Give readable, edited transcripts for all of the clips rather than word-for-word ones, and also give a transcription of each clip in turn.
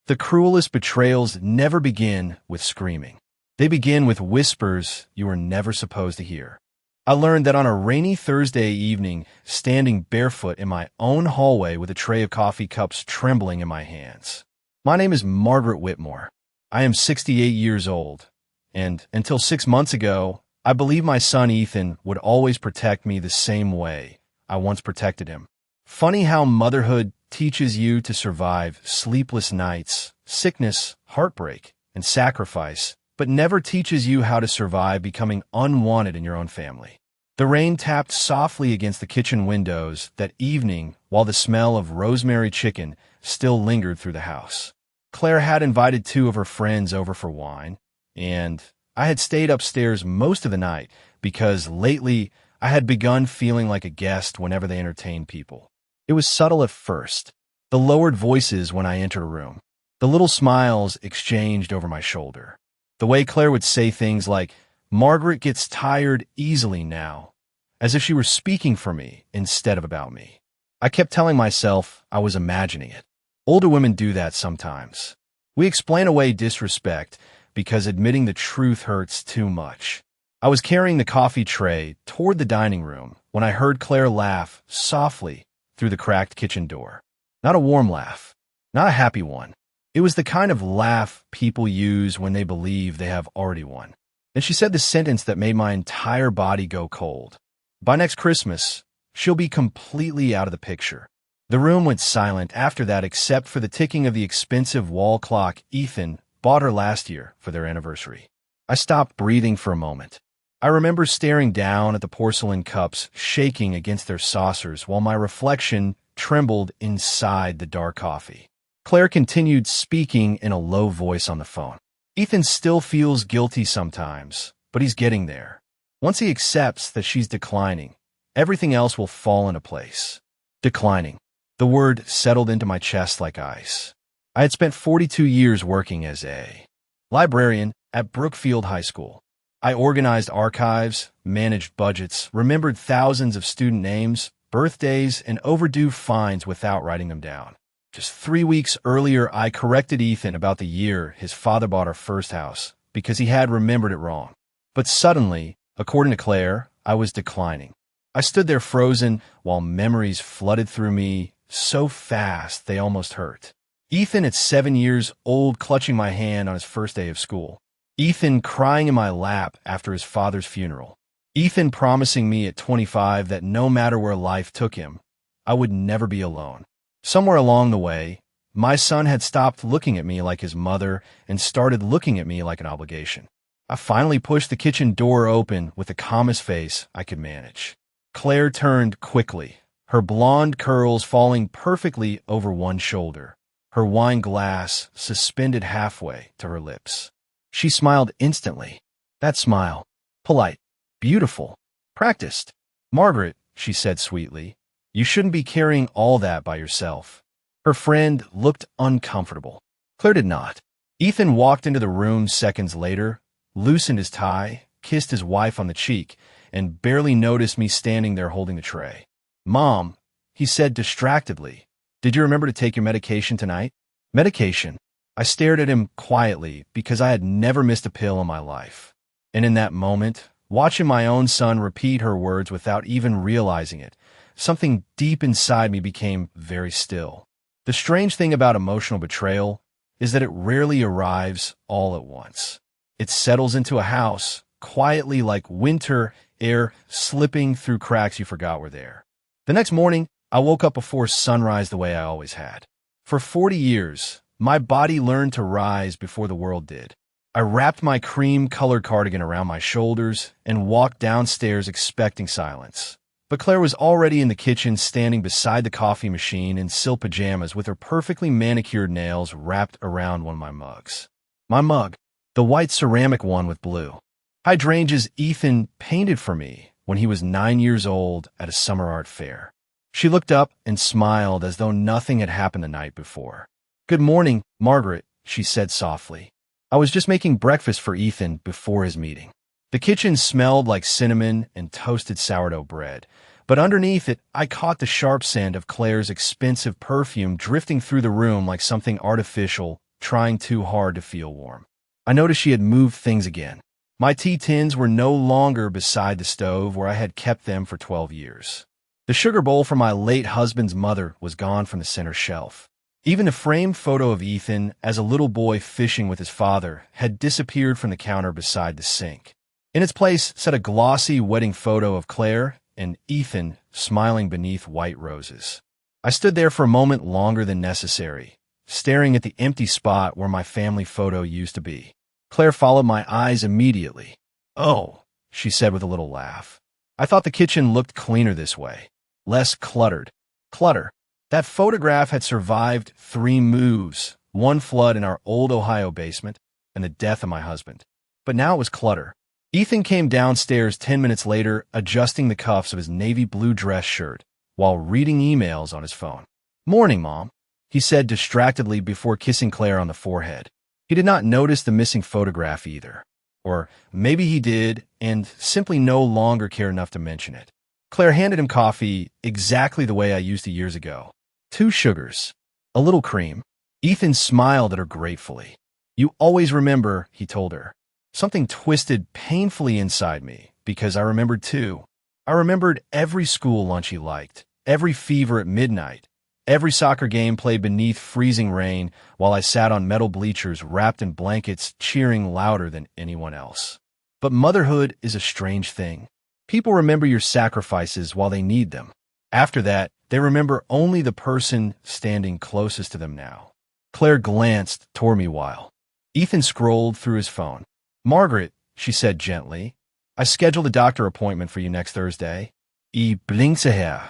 The cruelest betrayals never begin with screaming. They begin with whispers you were never supposed to hear. I learned that on a rainy Thursday evening, standing barefoot in my own hallway with a tray of coffee cups trembling in my hands. My name is Margaret Whitmore. I am 68 years old, and until 6 months ago, I believed my son Ethan would always protect me the same way I once protected him. Funny how motherhood teaches you to survive sleepless nights, sickness, heartbreak, and sacrifice, but never teaches you how to survive becoming unwanted in your own family. The rain tapped softly against the kitchen windows that evening while the smell of rosemary chicken still lingered through the house. Claire had invited 2 of her friends over for wine, and I had stayed upstairs most of the night because lately I had begun feeling like a guest whenever they entertained people. It was subtle at first, the lowered voices when I entered a room, the little smiles exchanged over my shoulder, the way Claire would say things like, "Margaret gets tired easily now," as if she were speaking for me instead of about me. I kept telling myself I was imagining it. Older women do that sometimes. We explain away disrespect because admitting the truth hurts too much. I was carrying the coffee tray toward the dining room when I heard Claire laugh softly through the cracked kitchen door. Not a warm laugh, not a happy one. It was the kind of laugh people use when they believe they have already won. And she said the sentence that made my entire body go cold. By next Christmas, she'll be completely out of the picture. The room went silent after that except for the ticking of the expensive wall clock Ethan bought her last year for their anniversary. I stopped breathing for a moment. I remember staring down at the porcelain cups shaking against their saucers while my reflection trembled inside the dark coffee. Claire continued speaking in a low voice on the phone. Ethan still feels guilty sometimes, but he's getting there. Once he accepts that she's declining, everything else will fall into place. Declining. The word settled into my chest like ice. I had spent 42 years working as a librarian at Brookfield High School. I organized archives, managed budgets, remembered thousands of student names, birthdays, and overdue fines without writing them down. Just 3 weeks earlier, I corrected Ethan about the year his father bought our first house because he had remembered it wrong. But suddenly, according to Claire, I was declining. I stood there frozen while memories flooded through me so fast they almost hurt. Ethan at 7 years old clutching my hand on his first day of school. Ethan crying in my lap after his father's funeral. Ethan promising me at 25 that no matter where life took him, I would never be alone. Somewhere along the way, my son had stopped looking at me like his mother and started looking at me like an obligation. I finally pushed the kitchen door open with the calmest face I could manage. Claire turned quickly, her blonde curls falling perfectly over one shoulder, her wine glass suspended halfway to her lips. She smiled instantly. That smile. Polite. Beautiful. Practiced. "Margaret," she said sweetly, "you shouldn't be carrying all that by yourself." Her friend looked uncomfortable. Claire did not. Ethan walked into the room seconds later, loosened his tie, kissed his wife on the cheek, and barely noticed me standing there holding the tray. "Mom," he said distractedly, "did you remember to take your medication tonight?" Medication. I stared at him quietly because I had never missed a pill in my life. And in that moment, watching my own son repeat her words without even realizing it, something deep inside me became very still. The strange thing about emotional betrayal is that it rarely arrives all at once. It settles into a house, quietly like winter air slipping through cracks you forgot were there. The next morning, I woke up before sunrise the way I always had. For 40 years, my body learned to rise before the world did. I wrapped my cream-colored cardigan around my shoulders and walked downstairs expecting silence. But Claire was already in the kitchen standing beside the coffee machine in silk pajamas with her perfectly manicured nails wrapped around one of my mugs. My mug, the white ceramic one with blue. Hydrangeas Ethan painted for me when he was 9 years old at a summer art fair. She looked up and smiled as though nothing had happened the night before. "Good morning, Margaret," she said softly. I was just making breakfast for Ethan before his meeting. The kitchen smelled like cinnamon and toasted sourdough bread, but underneath it, I caught the sharp scent of Claire's expensive perfume drifting through the room like something artificial trying too hard to feel warm. I noticed she had moved things again. My tea tins were no longer beside the stove where I had kept them for 12 years. The sugar bowl from my late husband's mother was gone from the center shelf. Even the framed photo of Ethan as a little boy fishing with his father had disappeared from the counter beside the sink. In its place sat a glossy wedding photo of Claire and Ethan smiling beneath white roses. I stood there for a moment longer than necessary, staring at the empty spot where my family photo used to be. Claire followed my eyes immediately. "Oh," she said with a little laugh. "I thought the kitchen looked cleaner this way. Less cluttered." Clutter. That photograph had survived 3 moves, 1 flood in our old Ohio basement, and the death of my husband. But now it was clutter. Ethan came downstairs 10 minutes later, adjusting the cuffs of his navy blue dress shirt while reading emails on his phone. "Morning, Mom," he said distractedly before kissing Claire on the forehead. He did not notice the missing photograph either. Or maybe he did and simply no longer cared enough to mention it. Claire handed him coffee exactly the way I used to years ago. 2 sugars. A little cream. Ethan smiled at her gratefully. "You always remember," he told her. Something twisted painfully inside me because I remembered too. I remembered every school lunch he liked, every fever at midnight, every soccer game played beneath freezing rain while I sat on metal bleachers wrapped in blankets cheering louder than anyone else. But motherhood is a strange thing. People remember your sacrifices while they need them. After that, they remember only the person standing closest to them now. Claire glanced toward me while Ethan scrolled through his phone. "Margaret," she said gently, "I scheduled a doctor appointment for you next Thursday." Blinkse her.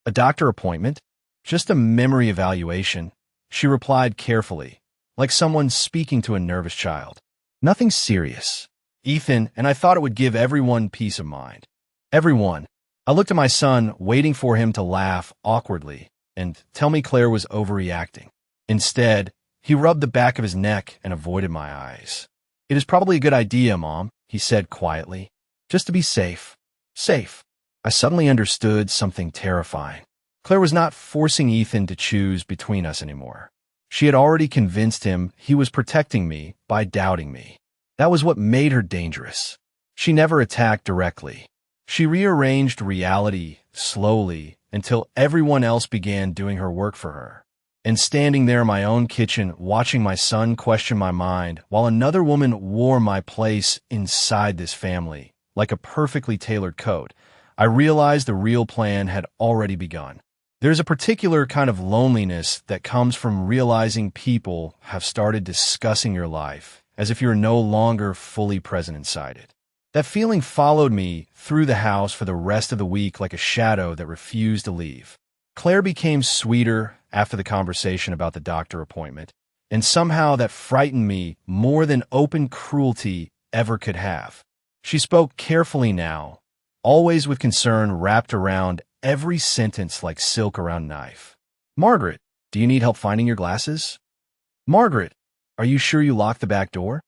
"A doctor appointment? Just a memory evaluation," she replied carefully, like someone speaking to a nervous child. "Nothing serious." Ethan, and I thought it would give everyone peace of mind. Everyone. I looked at my son, waiting for him to laugh awkwardly and tell me Claire was overreacting. Instead, he rubbed the back of his neck and avoided my eyes. "It is probably a good idea, Mom," he said quietly. "Just to be safe." Safe. I suddenly understood something terrifying. Claire was not forcing Ethan to choose between us anymore. She had already convinced him he was protecting me by doubting me. That was what made her dangerous. She never attacked directly. She rearranged reality slowly until everyone else began doing her work for her. And standing there in my own kitchen, watching my son question my mind, while another woman wore my place inside this family, like a perfectly tailored coat, I realized the real plan had already begun. There's a particular kind of loneliness that comes from realizing people have started discussing your life as if you're no longer fully present inside it. That feeling followed me through the house for the rest of the week like a shadow that refused to leave. Claire became sweeter after the conversation about the doctor appointment, and somehow that frightened me more than open cruelty ever could have. She spoke carefully now, always with concern wrapped around every sentence like silk around a knife. "Margaret, do you need help finding your glasses?" "Margaret, are you sure you locked the back door?"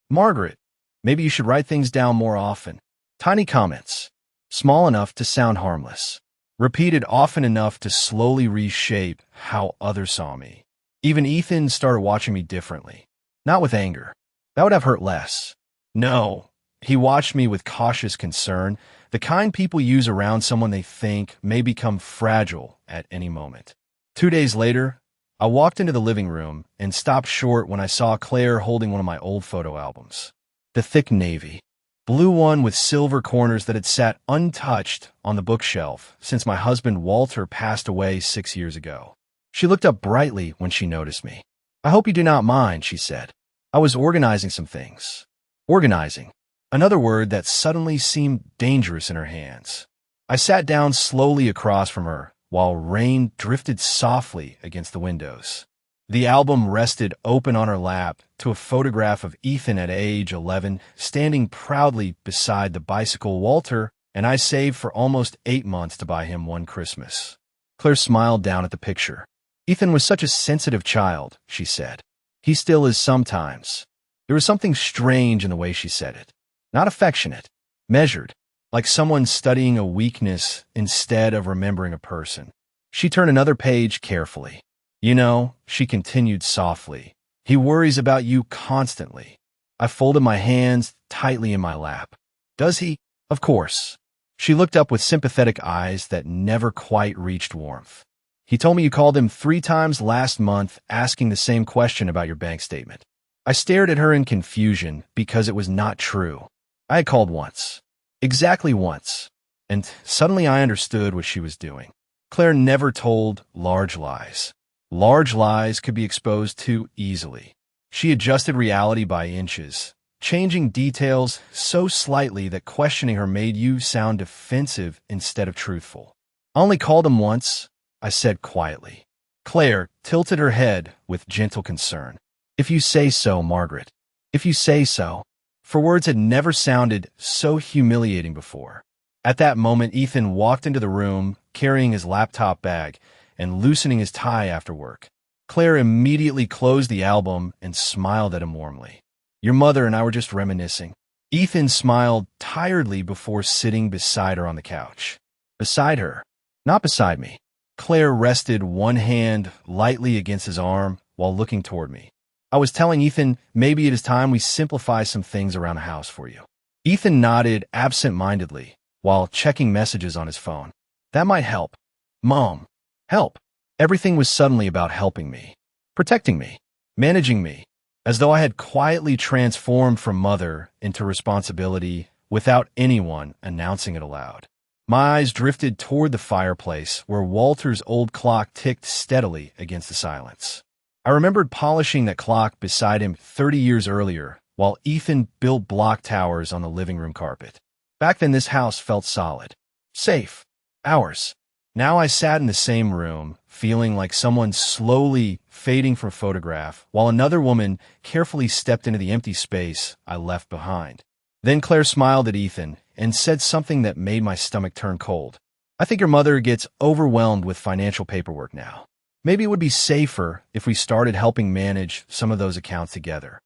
"Margaret, maybe you should write things down more often." Tiny comments, small enough to sound harmless, repeated often enough to slowly reshape how others saw me. Even Ethan started watching me differently. Not with anger. That would have hurt less. No, he watched me with cautious concern, the kind people use around someone they think may become fragile at any moment. 2 days later, I walked into the living room and stopped short when I saw Claire holding one of my old photo albums. The thick navy, blue one with silver corners that had sat untouched on the bookshelf since my husband Walter passed away 6 years ago. She looked up brightly when she noticed me. "I hope you do not mind," she said. "I was organizing some things." Organizing. Another word that suddenly seemed dangerous in her hands. I sat down slowly across from her while rain drifted softly against the windows. The album rested open on her lap to a photograph of Ethan at age 11 standing proudly beside the bicycle Walter and I saved for almost 8 months to buy him one Christmas. Claire smiled down at the picture. "Ethan was such a sensitive child," she said. "He still is sometimes." There was something strange in the way she said it. Not affectionate, measured, like someone studying a weakness instead of remembering a person. She turned another page carefully. "You know," she continued softly, He worries about you constantly. I folded my hands tightly in my lap. Does he? Of course. She looked up with sympathetic eyes that never quite reached warmth. He told me you called him 3 times last month asking the same question about your bank statement. I stared at her in confusion because it was not true. I had called once. Exactly once. And suddenly I understood what she was doing. Claire never told large lies. Large lies could be exposed too easily. She adjusted reality by inches, changing details so slightly that questioning her made you sound defensive instead of truthful. I only called him once, I said quietly. Claire tilted her head with gentle concern. If you say so, Margaret. If you say so. For words had never sounded so humiliating before. At that moment, Ethan walked into the room, carrying his laptop bag and loosening his tie after work. Claire immediately closed the album and smiled at him warmly. Your mother and I were just reminiscing. Ethan smiled tiredly before sitting beside her on the couch. Beside her, not beside me. Claire rested one hand lightly against his arm while looking toward me. I was telling Ethan maybe it is time we simplify some things around the house for you. Ethan nodded absent-mindedly while checking messages on his phone. That might help. Mom, help. Everything was suddenly about helping me, protecting me, managing me, as though I had quietly transformed from mother into responsibility without anyone announcing it aloud. My eyes drifted toward the fireplace where Walter's old clock ticked steadily against the silence. I remembered polishing that clock beside him 30 years earlier while Ethan built block towers on the living room carpet. Back then this house felt solid, safe, ours. Now I sat in the same room, feeling like someone slowly fading from a photograph, while another woman carefully stepped into the empty space I left behind. Then Claire smiled at Ethan and said something that made my stomach turn cold. I think your mother gets overwhelmed with financial paperwork now. Maybe it would be safer if we started helping manage some of those accounts together.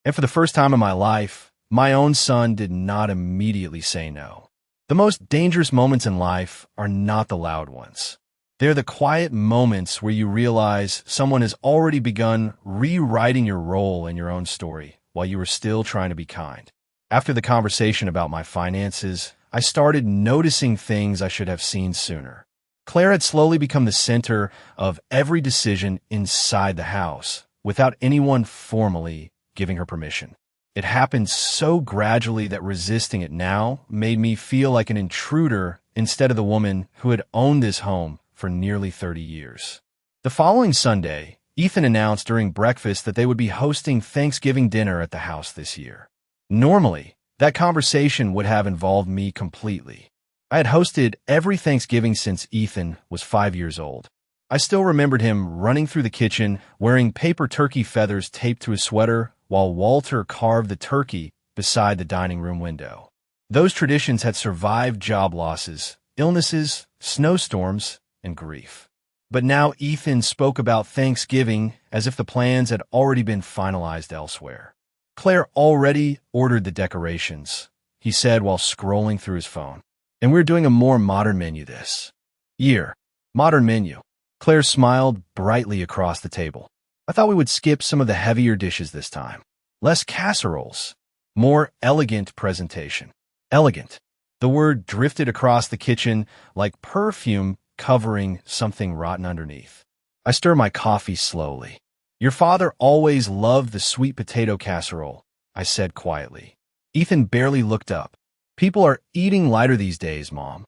And for the first time in my life, my own son did not immediately say no. The most dangerous moments in life are not the loud ones. They're the quiet moments where you realize someone has already begun rewriting your role in your own story while you were still trying to be kind. After the conversation about my finances, I started noticing things I should have seen sooner. Claire had slowly become the center of every decision inside the house, without anyone formally giving her permission. It happened so gradually that resisting it now made me feel like an intruder instead of the woman who had owned this home for nearly 30 years. The following Sunday, Ethan announced during breakfast that they would be hosting Thanksgiving dinner at the house this year. Normally, that conversation would have involved me completely. I had hosted every Thanksgiving since Ethan was 5 years old. I still remembered him running through the kitchen, wearing paper turkey feathers taped to his sweater, while Walter carved the turkey beside the dining room window. Those traditions had survived job losses, illnesses, snowstorms, and grief. But now Ethan spoke about Thanksgiving as if the plans had already been finalized elsewhere. Claire already ordered the decorations, he said while scrolling through his phone. And we're doing a more modern menu this year. Modern menu. Claire smiled brightly across the table. I thought we would skip some of the heavier dishes this time. Less casseroles. More elegant presentation. Elegant. The word drifted across the kitchen like perfume covering something rotten underneath. I stir my coffee slowly. Your father always loved the sweet potato casserole, I said quietly. Ethan barely looked up. People are eating lighter these days, Mom.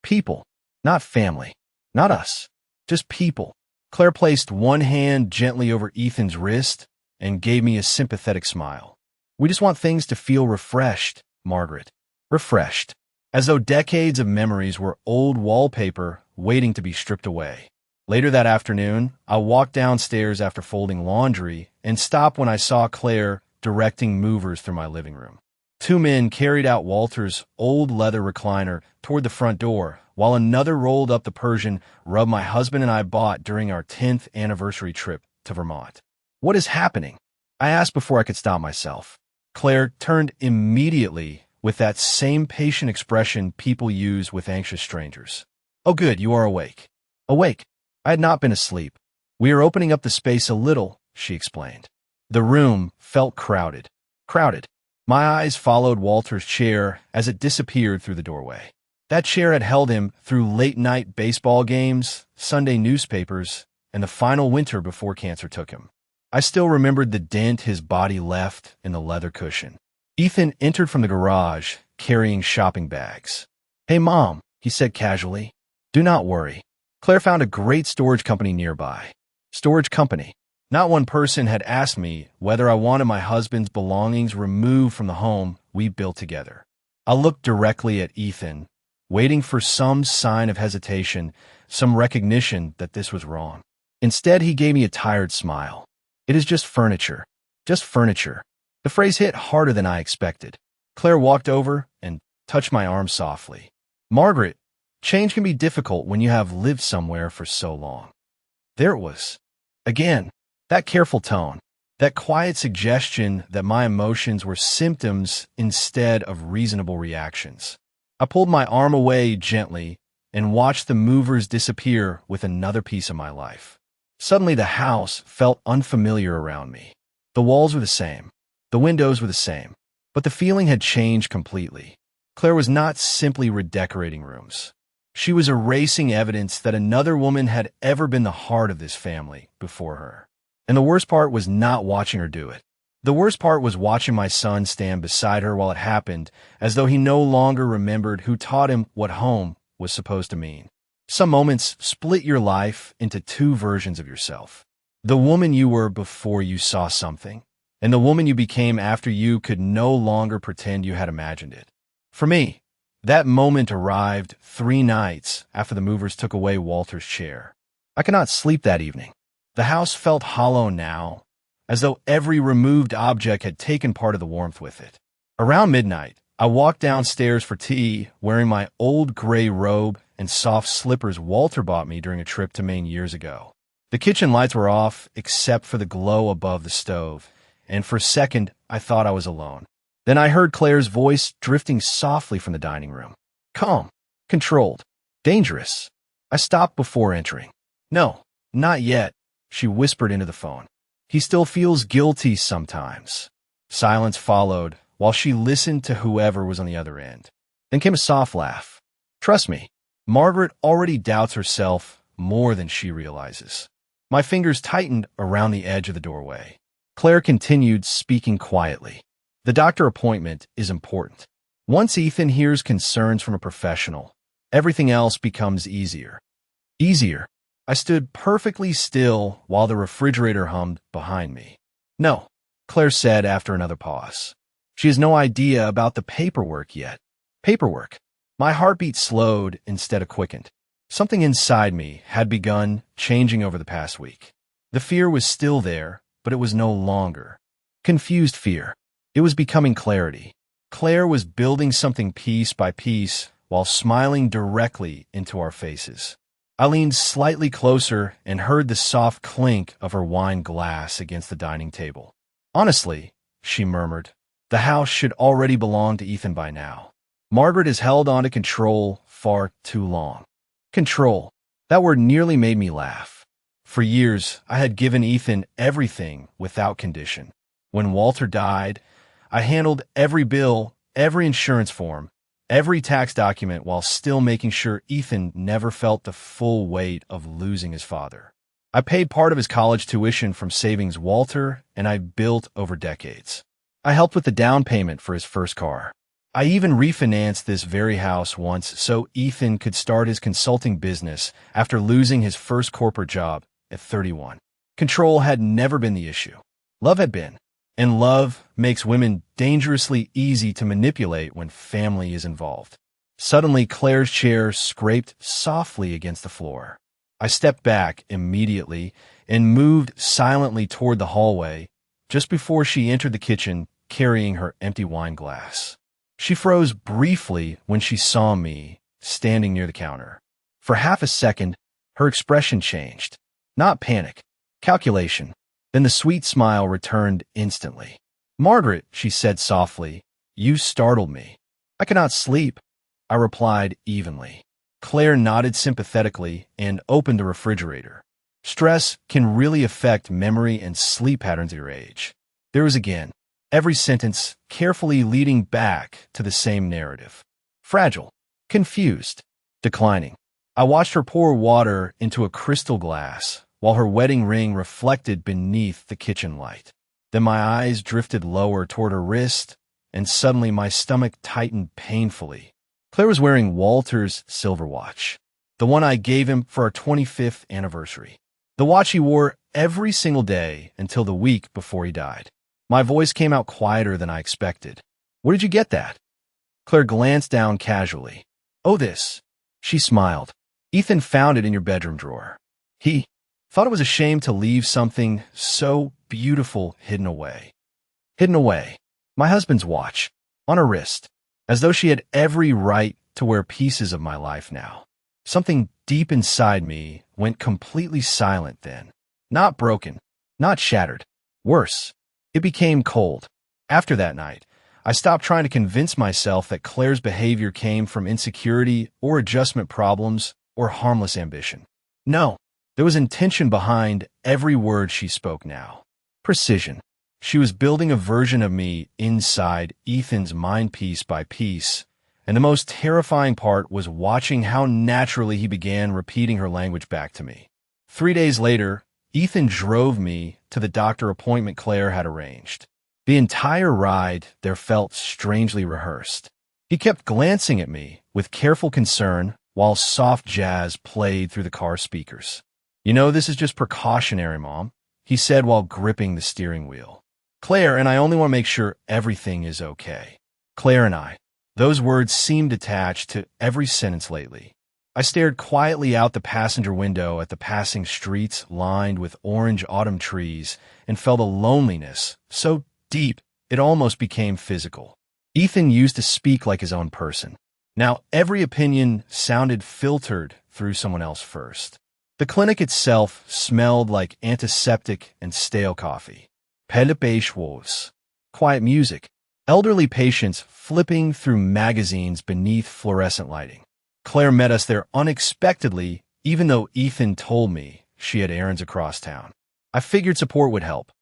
People, not family, not us, just people. Claire placed one hand gently over Ethan's wrist and gave me a sympathetic smile. We just want things to feel refreshed, Margaret. Refreshed. As though decades of memories were old wallpaper waiting to be stripped away. Later that afternoon, I walked downstairs after folding laundry and stopped when I saw Claire directing movers through my living room. 2 men carried out Walter's old leather recliner toward the front door, while another rolled up the Persian rug my husband and I bought during our 10th anniversary trip to Vermont. What is happening? I asked before I could stop myself. Claire turned immediately with that same patient expression people use with anxious strangers. Oh good, you are awake. Awake. I had not been asleep. We are opening up the space a little, she explained. The room felt crowded. Crowded. My eyes followed Walter's chair as it disappeared through the doorway. That chair had held him through late-night baseball games, Sunday newspapers, and the final winter before cancer took him. I still remembered the dent his body left in the leather cushion. Ethan entered from the garage, carrying shopping bags. "Hey, Mom," he said casually. "Do not worry. Claire found a great storage company nearby." Storage company. Not one person had asked me whether I wanted my husband's belongings removed from the home we built together. I looked directly at Ethan, waiting for some sign of hesitation, some recognition that this was wrong. Instead, he gave me a tired smile. "It is just furniture. Just furniture." The phrase hit harder than I expected. Claire walked over and touched my arm softly. "Margaret, change can be difficult when you have lived somewhere for so long." There it was. Again, that careful tone, that quiet suggestion that my emotions were symptoms instead of reasonable reactions. I pulled my arm away gently and watched the movers disappear with another piece of my life. Suddenly, the house felt unfamiliar around me. The walls were the same. The windows were the same. But the feeling had changed completely. Claire was not simply redecorating rooms. She was erasing evidence that another woman had ever been the heart of this family before her. And the worst part was not watching her do it. The worst part was watching my son stand beside her while it happened, as though he no longer remembered who taught him what home was supposed to mean. Some moments split your life into two versions of yourself. The woman you were before you saw something, and the woman you became after you could no longer pretend you had imagined it. For me, that moment arrived 3 nights after the movers took away Walter's chair. I could not sleep that evening. The house felt hollow now, as though every removed object had taken part of the warmth with it. Around midnight, I walked downstairs for tea, wearing my old gray robe and soft slippers Walter bought me during a trip to Maine years ago. The kitchen lights were off, except for the glow above the stove, and for a second, I thought I was alone. Then I heard Claire's voice drifting softly from the dining room. Calm, controlled, dangerous. I stopped before entering. "No, not yet," she whispered into the phone. "He still feels guilty sometimes." Silence followed while she listened to whoever was on the other end. Then came a soft laugh. "Trust me, Margaret already doubts herself more than she realizes." My fingers tightened around the edge of the doorway. Claire continued, speaking quietly. "The doctor appointment is important. Once Ethan hears concerns from a professional, everything else becomes easier." Easier. I stood perfectly still while the refrigerator hummed behind me. "No," Claire said after another pause. "She has no idea about the paperwork yet." Paperwork. My heartbeat slowed instead of quickened. Something inside me had begun changing over the past week. The fear was still there, but it was no longer confused fear. It was becoming clarity. Claire was building something piece by piece while smiling directly into our faces. I leaned slightly closer and heard the soft clink of her wine glass against the dining table. "Honestly," she murmured, "the house should already belong to Ethan by now. Margaret has held on to control far too long." Control. That word nearly made me laugh. For years, I had given Ethan everything without condition. When Walter died, I handled every bill, every insurance form, every tax document while still making sure Ethan never felt the full weight of losing his father. I paid part of his college tuition from savings Walter and I built over decades. I helped with the down payment for his first car. I even refinanced this very house once so Ethan could start his consulting business after losing his first corporate job at 31. Control had never been the issue. Love had been. And love makes women dangerously easy to manipulate when family is involved. Suddenly, Claire's chair scraped softly against the floor. I stepped back immediately and moved silently toward the hallway just before she entered the kitchen carrying her empty wine glass. She froze briefly when she saw me standing near the counter. For half a second, her expression changed. Not panic, calculation. Then the sweet smile returned instantly. "Margaret," she said softly, "you startled me." "I cannot sleep," I replied evenly. Claire nodded sympathetically and opened the refrigerator. Stress can really affect memory and sleep patterns at your age. There was again, every sentence carefully leading back to the same narrative. Fragile, confused, declining. I watched her pour water into a crystal glass while her wedding ring reflected beneath the kitchen light. Then my eyes drifted lower toward her wrist, and suddenly my stomach tightened painfully. Claire was wearing Walter's silver watch, the one I gave him for our 25th anniversary. The watch he wore every single day until the week before he died. My voice came out quieter than I expected. Where did you get that? Claire glanced down casually. Oh, this. She smiled. Ethan found it in your bedroom drawer. He thought it was a shame to leave something so beautiful hidden away. Hidden away. My husband's watch. On her wrist. As though she had every right to wear pieces of my life now. Something deep inside me went completely silent then. Not broken. Not shattered. Worse. It became cold. After that night, I stopped trying to convince myself that Claire's behavior came from insecurity or adjustment problems or harmless ambition. No, there was intention behind every word she spoke now. Precision. She was building a version of me inside Ethan's mind piece by piece, and the most terrifying part was watching how naturally he began repeating her language back to me. 3 days later, Ethan drove me to the doctor appointment Claire had arranged. The entire ride there felt strangely rehearsed. He kept glancing at me with careful concern while soft jazz played through the car speakers. You know, this is just precautionary, Mom, he said while gripping the steering wheel. Claire and I only want to make sure everything is okay. Claire and I. Those words seemed attached to every sentence lately. I stared quietly out the passenger window at the passing streets lined with orange autumn trees and felt a loneliness so deep it almost became physical. Ethan used to speak like his own person. Now every opinion sounded filtered through someone else first. The clinic itself smelled like antiseptic and stale coffee. Pelipéchouos. Quiet music. Elderly patients flipping through magazines beneath fluorescent lighting. Claire met us there unexpectedly, even though Ethan told me she had errands across town. I figured support would help.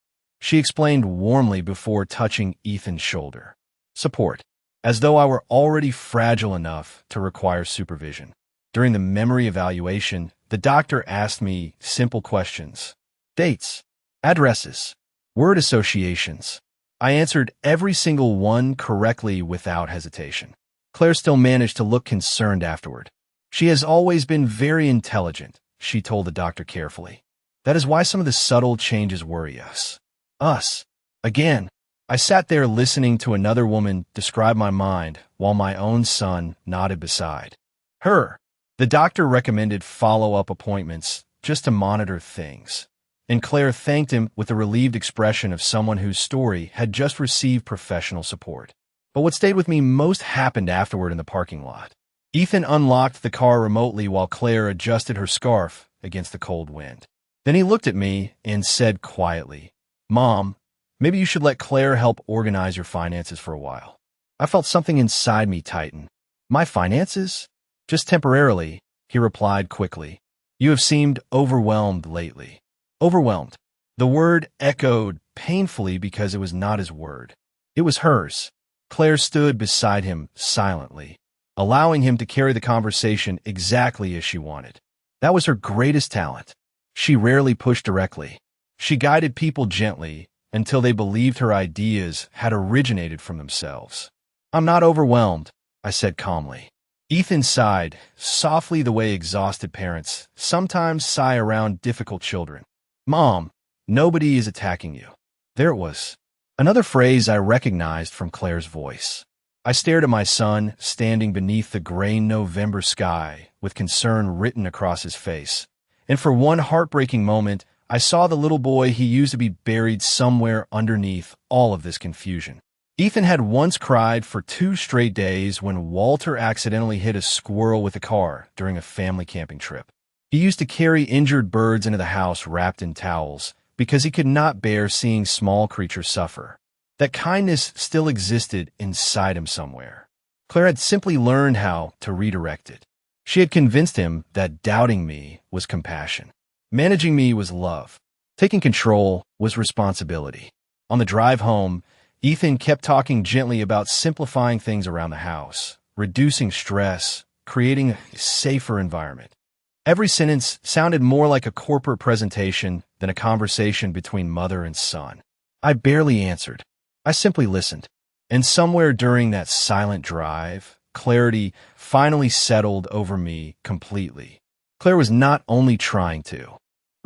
She explained warmly before touching Ethan's shoulder. Support, as though I were already fragile enough to require supervision. During the memory evaluation, the doctor asked me simple questions. Dates, addresses, word associations. I answered every single one correctly without hesitation. Claire still managed to look concerned afterward. She has always been very intelligent, she told the doctor carefully. That is why some of the subtle changes worry us. Us. Again. I sat there listening to another woman describe my mind while my own son nodded beside her. The doctor recommended follow-up appointments just to monitor things, and Claire thanked him with a relieved expression of someone whose story had just received professional support. But what stayed with me most happened afterward in the parking lot. Ethan unlocked the car remotely while Claire adjusted her scarf against the cold wind. Then he looked at me and said quietly, Mom, maybe you should let Claire help organize your finances for a while. I felt something inside me tighten. My finances? Just temporarily, he replied quickly. You have seemed overwhelmed lately. Overwhelmed. The word echoed painfully because it was not his word. It was hers. Claire stood beside him silently, allowing him to carry the conversation exactly as she wanted. That was her greatest talent. She rarely pushed directly. She guided people gently until they believed her ideas had originated from themselves. I'm not overwhelmed, I said calmly. Ethan sighed, softly the way exhausted parents sometimes sigh around difficult children. Mom, nobody is attacking you. There it was. Another phrase I recognized from Claire's voice. I stared at my son, standing beneath the gray November sky, with concern written across his face. And for one heartbreaking moment, I saw the little boy he used to be buried somewhere underneath all of this confusion. Ethan had once cried for 2 straight days when Walter accidentally hit a squirrel with a car during a family camping trip. He used to carry injured birds into the house wrapped in towels, because he could not bear seeing small creatures suffer. That kindness still existed inside him somewhere. Claire had simply learned how to redirect it. She had convinced him that doubting me was compassion. Managing me was love. Taking control was responsibility. On the drive home, Ethan kept talking gently about simplifying things around the house, reducing stress, creating a safer environment. Every sentence sounded more like a corporate presentation than a conversation between mother and son. I barely answered. I simply listened. And somewhere during that silent drive, clarity finally settled over me completely. Claire was not only trying to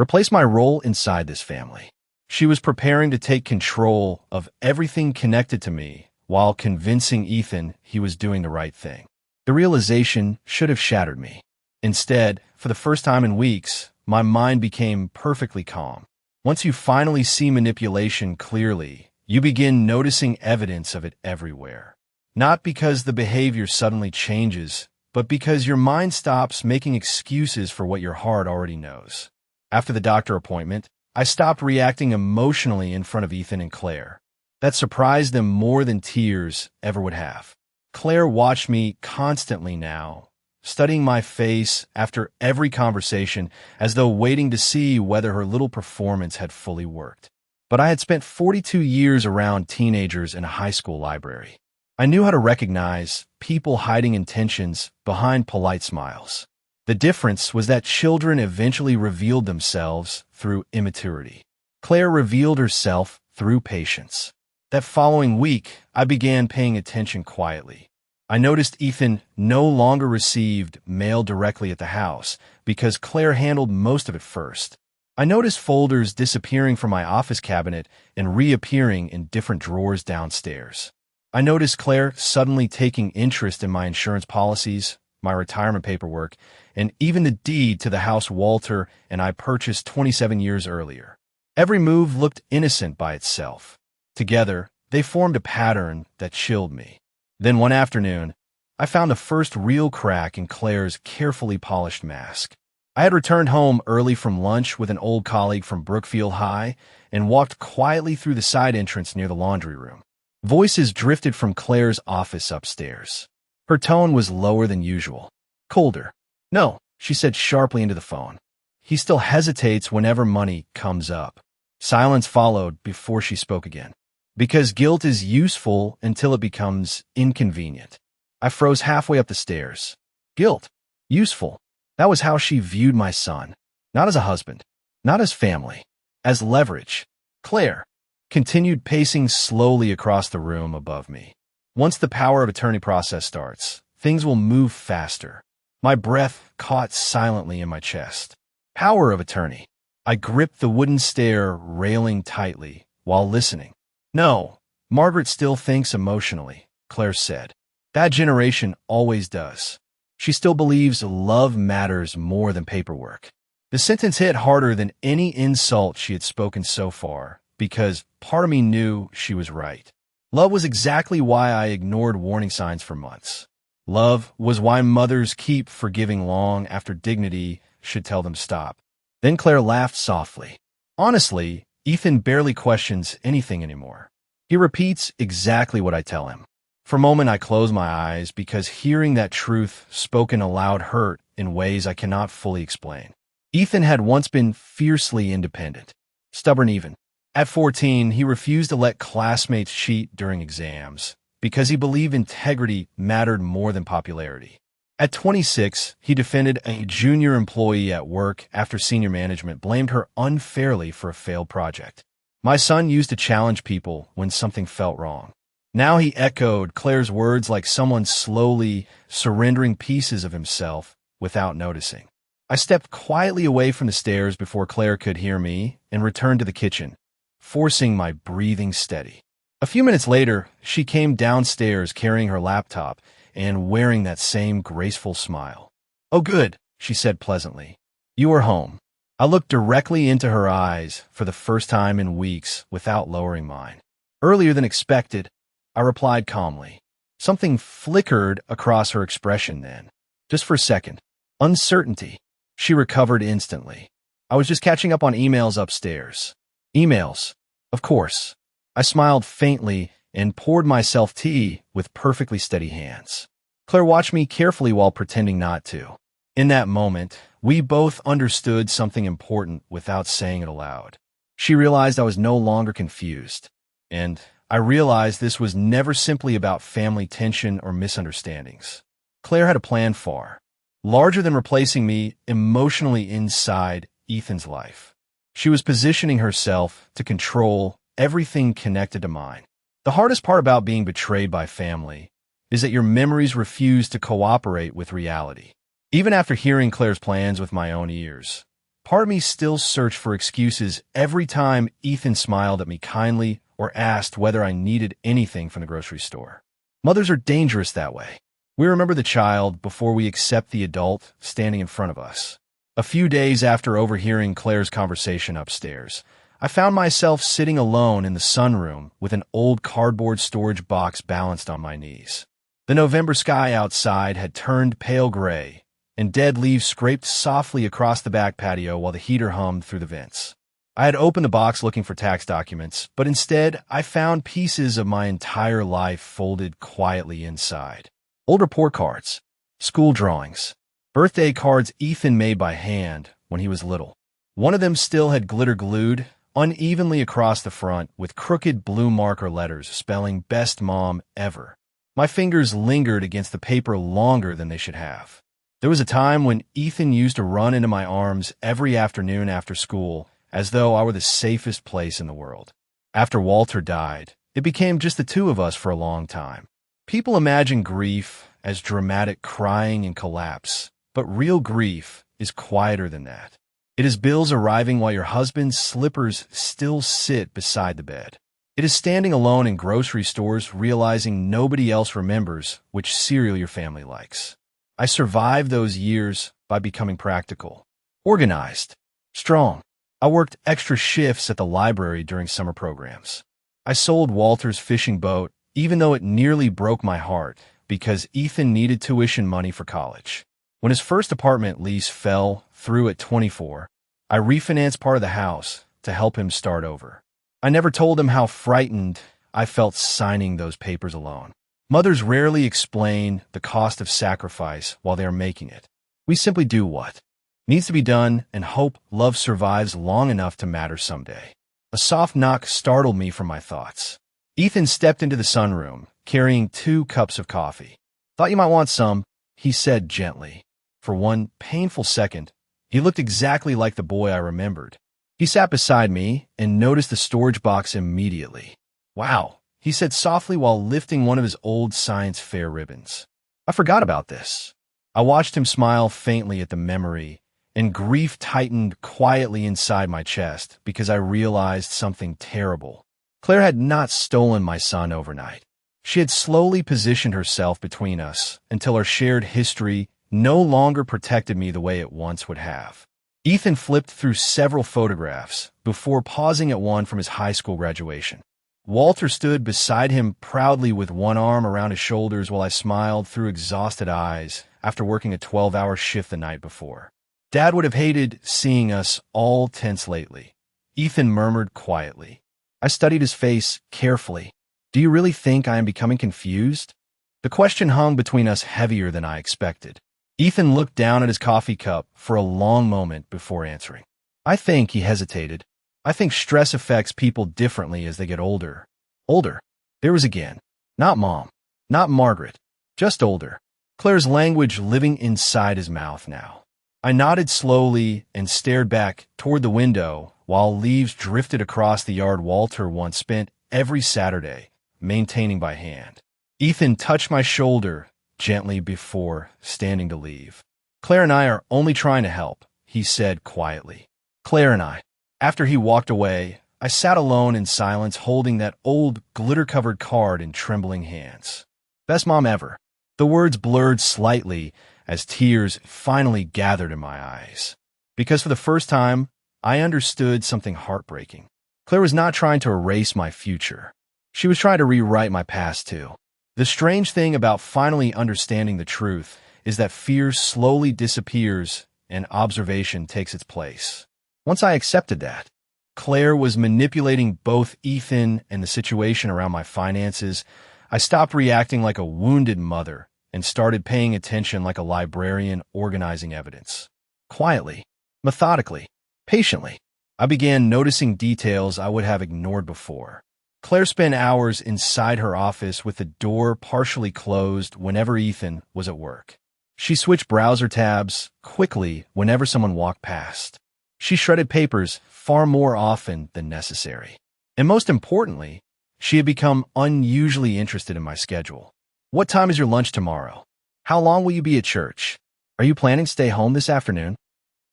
replace my role inside this family. She was preparing to take control of everything connected to me while convincing Ethan he was doing the right thing. The realization should have shattered me. Instead, for the first time in weeks, my mind became perfectly calm. Once you finally see manipulation clearly, you begin noticing evidence of it everywhere. Not because the behavior suddenly changes, but because your mind stops making excuses for what your heart already knows. After the doctor appointment, I stopped reacting emotionally in front of Ethan and Claire. That surprised them more than tears ever would have. Claire watched me constantly now, studying my face after every conversation as though waiting to see whether her little performance had fully worked. But I had spent 42 years around teenagers in a high school library. I knew how to recognize people hiding intentions behind polite smiles. The difference was that children eventually revealed themselves through immaturity. Claire revealed herself through patience. That following week, I began paying attention quietly. I noticed Ethan no longer received mail directly at the house because Claire handled most of it first. I noticed folders disappearing from my office cabinet and reappearing in different drawers downstairs. I noticed Claire suddenly taking interest in my insurance policies, my retirement paperwork, and even the deed to the house Walter and I purchased 27 years earlier. Every move looked innocent by itself. Together, they formed a pattern that chilled me. Then one afternoon, I found the first real crack in Claire's carefully polished mask. I had returned home early from lunch with an old colleague from Brookfield High and walked quietly through the side entrance near the laundry room. Voices drifted from Claire's office upstairs. Her tone was lower than usual, colder. "No," she said sharply into the phone. "He still hesitates whenever money comes up." Silence followed before she spoke again. "Because guilt is useful until it becomes inconvenient." I froze halfway up the stairs. Guilt. Useful. That was how she viewed my son. Not as a husband. Not as family. As leverage. Claire continued pacing slowly across the room above me. "Once the power of attorney process starts, things will move faster." My breath caught silently in my chest. Power of attorney. I gripped the wooden stair railing tightly while listening. "No, Margaret still thinks emotionally," Claire said. "That generation always does. She still believes love matters more than paperwork." The sentence hit harder than any insult she had spoken so far, because part of me knew she was right. Love was exactly why I ignored warning signs for months. Love was why mothers keep forgiving long after dignity should tell them stop. Then Claire laughed softly. "Honestly, Ethan barely questions anything anymore. He repeats exactly what I tell him." For a moment, I closed my eyes because hearing that truth spoken aloud hurt in ways I cannot fully explain. Ethan had once been fiercely independent, stubborn even. At 14, he refused to let classmates cheat during exams because he believed integrity mattered more than popularity. At 26, he defended a junior employee at work after senior management blamed her unfairly for a failed project. My son used to challenge people when something felt wrong. Now he echoed Claire's words like someone slowly surrendering pieces of himself without noticing. I stepped quietly away from the stairs before Claire could hear me and returned to the kitchen, forcing my breathing steady. A few minutes later, she came downstairs carrying her laptop and wearing that same graceful smile. "Oh, good," she said pleasantly. "You are home." I looked directly into her eyes for the first time in weeks without lowering mine. Earlier than expected, I replied calmly. Something flickered across her expression then. Just for a second. Uncertainty. She recovered instantly. "I was just catching up on emails upstairs." "Emails? Of course." I smiled faintly and poured myself tea with perfectly steady hands. Claire watched me carefully while pretending not to. In that moment, we both understood something important without saying it aloud. She realized I was no longer confused. And I realized this was never simply about family tension or misunderstandings. Claire had a plan far larger than replacing me emotionally inside Ethan's life. She was positioning herself to control everything connected to mine. The hardest part about being betrayed by family is that your memories refuse to cooperate with reality. Even after hearing Claire's plans with my own ears, part of me still searched for excuses every time Ethan smiled at me kindly or asked whether I needed anything from the grocery store. Mothers are dangerous that way. We remember the child before we accept the adult standing in front of us. A few days after overhearing Claire's conversation upstairs, I found myself sitting alone in the sunroom with an old cardboard storage box balanced on my knees. The November sky outside had turned pale gray, and dead leaves scraped softly across the back patio while the heater hummed through the vents. I had opened the box looking for tax documents, but instead I found pieces of my entire life folded quietly inside. Old report cards, school drawings, birthday cards Ethan made by hand when he was little. One of them still had glitter glued unevenly across the front with crooked blue marker letters spelling "Best Mom Ever." My fingers lingered against the paper longer than they should have. There was a time when Ethan used to run into my arms every afternoon after school as though I were the safest place in the world. After Walter died, it became just the two of us for a long time. People imagine grief as dramatic crying and collapse, but real grief is quieter than that. It is bills arriving while your husband's slippers still sit beside the bed. It is standing alone in grocery stores realizing nobody else remembers which cereal your family likes. I survived those years by becoming practical, organized, strong. I worked extra shifts at the library during summer programs. I sold Walter's fishing boat even though it nearly broke my heart because Ethan needed tuition money for college. When his first apartment lease fell through at 24, I refinanced part of the house to help him start over. I never told him how frightened I felt signing those papers alone. Mothers rarely explain the cost of sacrifice while they are making it. We simply do what needs to be done and hope love survives long enough to matter someday. A soft knock startled me from my thoughts. Ethan stepped into the sunroom, carrying 2 cups of coffee. "Thought you might want some," he said gently. For one painful second, he looked exactly like the boy I remembered. He sat beside me and noticed the storage box immediately. "Wow," he said softly while lifting one of his old science fair ribbons. "I forgot about this." I watched him smile faintly at the memory, and grief tightened quietly inside my chest because I realized something terrible. Claire had not stolen my son overnight. She had slowly positioned herself between us until our shared history no longer protected me the way it once would have. Ethan flipped through several photographs before pausing at one from his high school graduation. Walter stood beside him proudly with one arm around his shoulders while I smiled through exhausted eyes after working a 12-hour shift the night before. "Dad would have hated seeing us all tense lately," Ethan murmured quietly. I studied his face carefully. "Do you really think I am becoming confused?" The question hung between us heavier than I expected. Ethan looked down at his coffee cup for a long moment before answering. "I think," he hesitated, "I think stress affects people differently as they get older." Older. There was again. Not Mom. Not Margaret. Just older. Claire's language living inside his mouth now. I nodded slowly and stared back toward the window while leaves drifted across the yard Walter once spent every Saturday, maintaining by hand. Ethan touched my shoulder gently before standing to leave. "Claire and I are only trying to help," he said quietly. Claire and I. After he walked away, I sat alone in silence holding that old glitter-covered card in trembling hands. "Best mom ever." The words blurred slightly as tears finally gathered in my eyes. Because for the first time, I understood something heartbreaking. Claire was not trying to erase my future. She was trying to rewrite my past too. The strange thing about finally understanding the truth is that fear slowly disappears and observation takes its place. Once I accepted that Claire was manipulating both Ethan and the situation around my finances, I stopped reacting like a wounded mother and started paying attention like a librarian organizing evidence. Quietly, methodically, patiently, I began noticing details I would have ignored before. Claire spent hours inside her office with the door partially closed whenever Ethan was at work. She switched browser tabs quickly whenever someone walked past. She shredded papers far more often than necessary. And most importantly, she had become unusually interested in my schedule. What time is your lunch tomorrow? How long will you be at church? Are you planning to stay home this afternoon?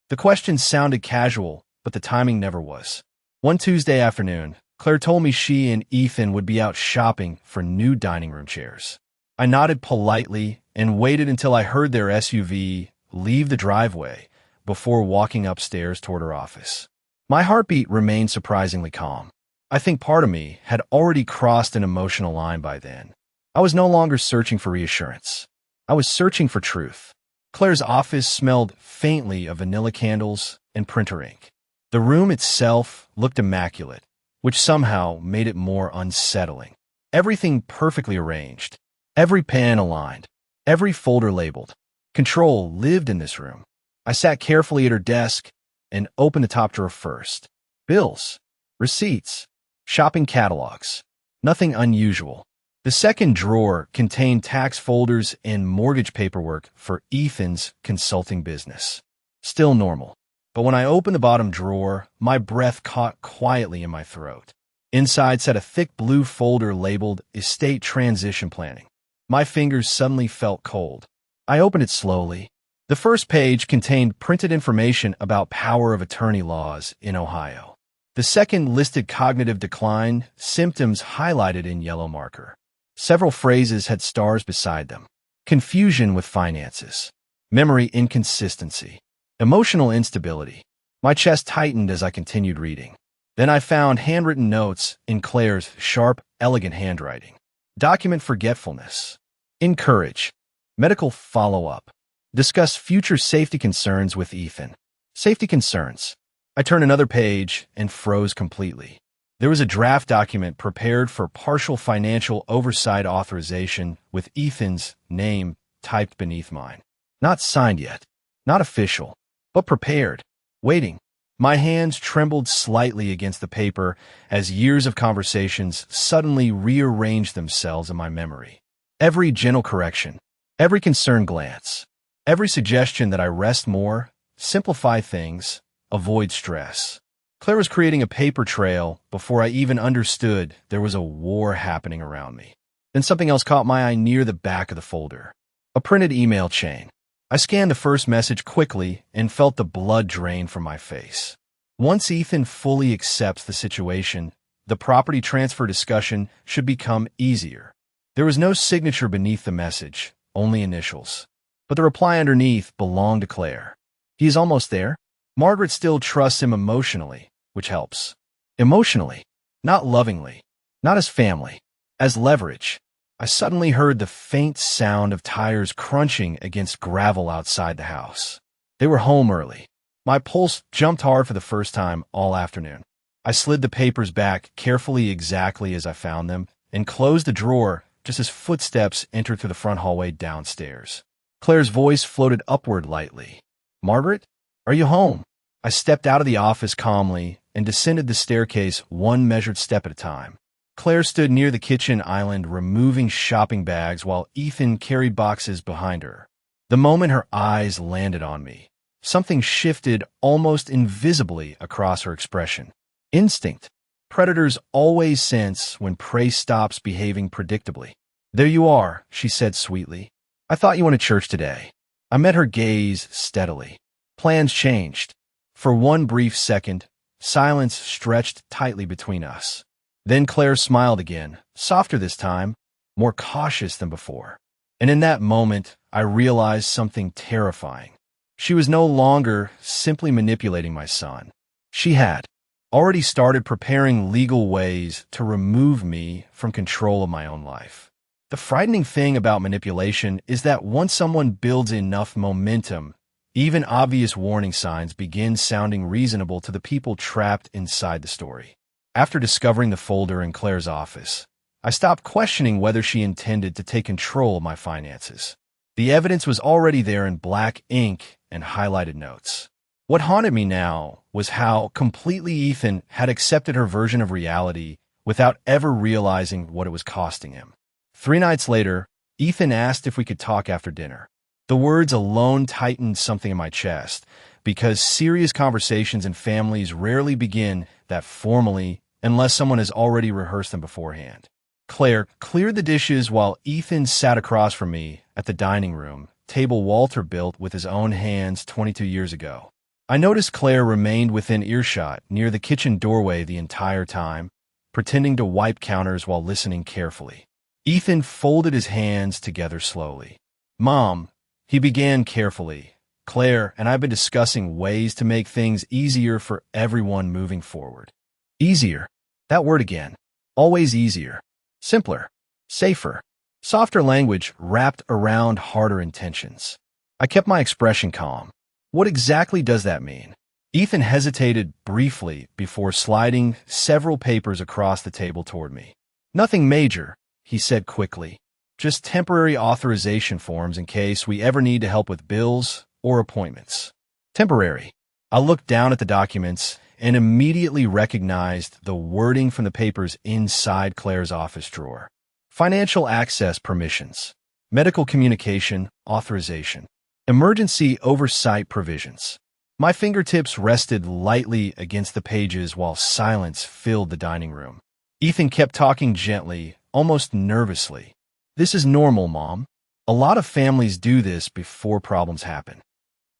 The question sounded casual, but the timing never was. One Tuesday afternoon, Claire told me she and Ethan would be out shopping for new dining room chairs. I nodded politely and waited until I heard their SUV leave the driveway before walking upstairs toward her office. My heartbeat remained surprisingly calm. I think part of me had already crossed an emotional line by then. I was no longer searching for reassurance. I was searching for truth. Claire's office smelled faintly of vanilla candles and printer ink. The room itself looked immaculate, which somehow made it more unsettling. Everything perfectly arranged, every pen aligned, every folder labeled. Control lived in this room. I sat carefully at her desk and opened the top drawer first. Bills, receipts, shopping catalogs. Nothing unusual. The second drawer contained tax folders and mortgage paperwork for Ethan's consulting business. Still normal. But when I opened the bottom drawer, my breath caught quietly in my throat. Inside sat a thick blue folder labeled Estate Transition Planning. My fingers suddenly felt cold. I opened it slowly. The first page contained printed information about power of attorney laws in Ohio. The second listed cognitive decline, symptoms highlighted in yellow marker. Several phrases had stars beside them. Confusion with finances. Memory inconsistency. Emotional instability. My chest tightened as I continued reading. Then I found handwritten notes in Claire's sharp, elegant handwriting. Document forgetfulness. Encourage. Medical follow-up. Discuss future safety concerns with Ethan. Safety concerns. I turned another page and froze completely. There was a draft document prepared for partial financial oversight authorization with Ethan's name typed beneath mine. Not signed yet. Not official. But prepared. Waiting. My hands trembled slightly against the paper as years of conversations suddenly rearranged themselves in my memory. Every gentle correction. Every concerned glance. Every suggestion that I rest more, simplify things, avoid stress. Claire was creating a paper trail before I even understood there was a war happening around me. Then something else caught my eye near the back of the folder. A printed email chain. I scanned the first message quickly and felt the blood drain from my face. Once Ethan fully accepts the situation, the property transfer discussion should become easier. There was no signature beneath the message, only initials. But the reply underneath belonged to Claire. He is almost there. Margaret still trusts him emotionally, which helps. Emotionally, not lovingly, not as family, as leverage. I suddenly heard the faint sound of tires crunching against gravel outside the house. They were home early. My pulse jumped hard for the first time all afternoon. I slid the papers back carefully exactly as I found them and closed the drawer just as footsteps entered through the front hallway downstairs. Claire's voice floated upward lightly. "Margaret, are you home?" I stepped out of the office calmly and descended the staircase one measured step at a time. Claire stood near the kitchen island removing shopping bags while Ethan carried boxes behind her. The moment her eyes landed on me, something shifted almost invisibly across her expression. Instinct. Predators always sense when prey stops behaving predictably. "There you are," she said sweetly. "I thought you went to church today." I met her gaze steadily. Plans changed. For one brief second, silence stretched tightly between us. Then Claire smiled again, softer this time, more cautious than before. And in that moment, I realized something terrifying. She was no longer simply manipulating my son. She had already started preparing legal ways to remove me from control of my own life. The frightening thing about manipulation is that once someone builds enough momentum, even obvious warning signs begin sounding reasonable to the people trapped inside the story. After discovering the folder in Claire's office, I stopped questioning whether she intended to take control of my finances. The evidence was already there in black ink and highlighted notes. What haunted me now was how completely Ethan had accepted her version of reality without ever realizing what it was costing him. 3 nights later, Ethan asked if we could talk after dinner. The words alone tightened something in my chest, because serious conversations in families rarely begin that formally unless someone has already rehearsed them beforehand. Claire cleared the dishes while Ethan sat across from me at the dining room table Walter built with his own hands 22 years ago. I noticed Claire remained within earshot near the kitchen doorway the entire time, pretending to wipe counters while listening carefully. Ethan folded his hands together slowly. "Mom," he began carefully, "Claire and I have been discussing ways to make things easier for everyone moving forward." Easier. That word again. Always easier. Simpler. Safer. Softer language wrapped around harder intentions. I kept my expression calm. What exactly does that mean? Ethan hesitated briefly before sliding several papers across the table toward me. "Nothing major," he said quickly. "Just temporary authorization forms in case we ever need to help with bills or appointments." Temporary. I looked down at the documents and immediately recognized the wording from the papers inside Claire's office drawer. Financial access permissions, medical communication authorization, emergency oversight provisions. My fingertips rested lightly against the pages while silence filled the dining room. Ethan kept talking gently, almost nervously. "This is normal, Mom. A lot of families do this before problems happen."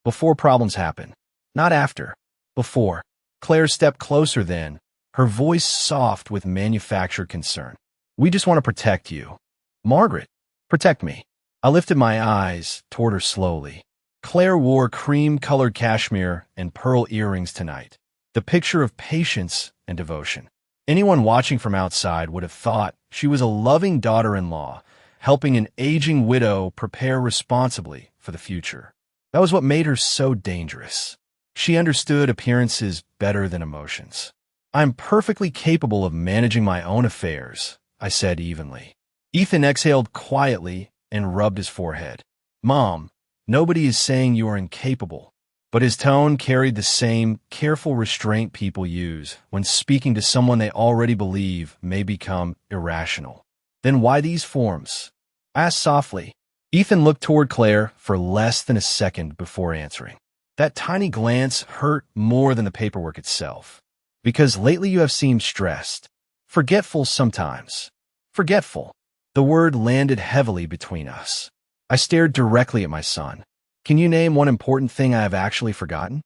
Before problems happen. Not after. Before. Claire stepped closer then, her voice soft with manufactured concern. "We just want to protect you." "Margaret, protect me." I lifted my eyes toward her slowly. Claire wore cream-colored cashmere and pearl earrings tonight, the picture of patience and devotion. Anyone watching from outside would have thought she was a loving daughter-in-law, helping an aging widow prepare responsibly for the future. That was what made her so dangerous. She understood appearances better than emotions. "I'm perfectly capable of managing my own affairs," I said evenly. Ethan exhaled quietly and rubbed his forehead. "Mom, nobody is saying you are incapable." But his tone carried the same careful restraint people use when speaking to someone they already believe may become irrational. "Then why these forms?" I asked softly. Ethan looked toward Claire for less than a second before answering. That tiny glance hurt more than the paperwork itself. "Because lately you have seemed stressed. Forgetful sometimes." Forgetful. The word landed heavily between us. I stared directly at my son. "Can you name one important thing I have actually forgotten?"